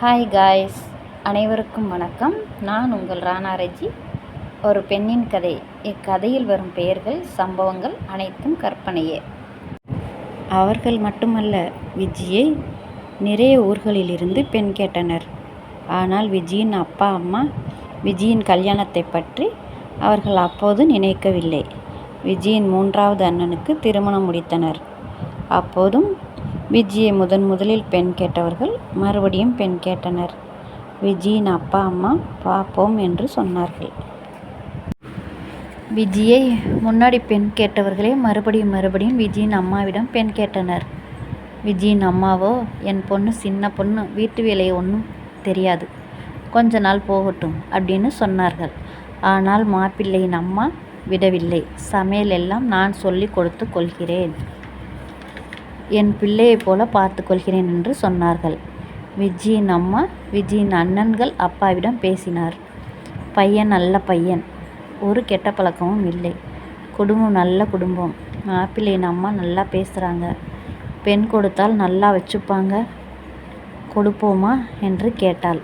Hi guys, அனைவருக்கும் வணக்கம். நான் உங்கள் ராணா ரெஜி. ஒரு பெண்ணின் கதை. இக்கதையில் வரும் பெயர்கள், சம்பவங்கள் அனைத்தும் கற்பனையே. அவர்கள் மட்டுமல்ல, விஜியை நிறைய ஊர்களிலிருந்து பெண் கேட்டனர். ஆனால் விஜியின் அப்பா அம்மா விஜியின் கல்யாணத்தை பற்றி அவர்கள் அப்போது நினைக்கவில்லை. விஜியின் 3வது அண்ணனுக்கு திருமணம் முடித்தனர். அப்போதும் விஜியை முதலில் பெண் கேட்டவர்கள் மறுபடியும் பெண் கேட்டனர். விஜியின் அப்பா அம்மா பார்ப்போம் என்று சொன்னார்கள். விஜியை முன்னாடி பெண் கேட்டவர்களே மறுபடியும் விஜியின் அம்மாவிடம் பெண் கேட்டனர். விஜியின் அம்மாவோ, என் பொண்ணு சின்ன பொண்ணு, வீட்டு வேலையை ஒன்றும் தெரியாது, கொஞ்ச நாள் போகட்டும் அப்படின்னு சொன்னார்கள். ஆனால் மாப்பிள்ளையின் அம்மா விடவில்லை. சமையல் எல்லாம் நான் சொல்லி கொடுத்து கொள்கிறேன், என் பிள்ளையைப் போல பார்த்து கொள்கிறேன் என்று சொன்னார்கள். விஜியின் அம்மா விஜியின் அண்ணன்கள் அப்பாவிடம் பேசினார். பையன் நல்ல பையன், ஒரு கெட்ட பழக்கமும் இல்லை, குடும்பம் நல்ல குடும்பம், மாப்பிள்ளையின் அம்மா நல்லா பேசுகிறாங்க, பெண் கொடுத்தால் நல்லா வச்சுப்பாங்க, கொடுப்போமா என்று கேட்டாள்.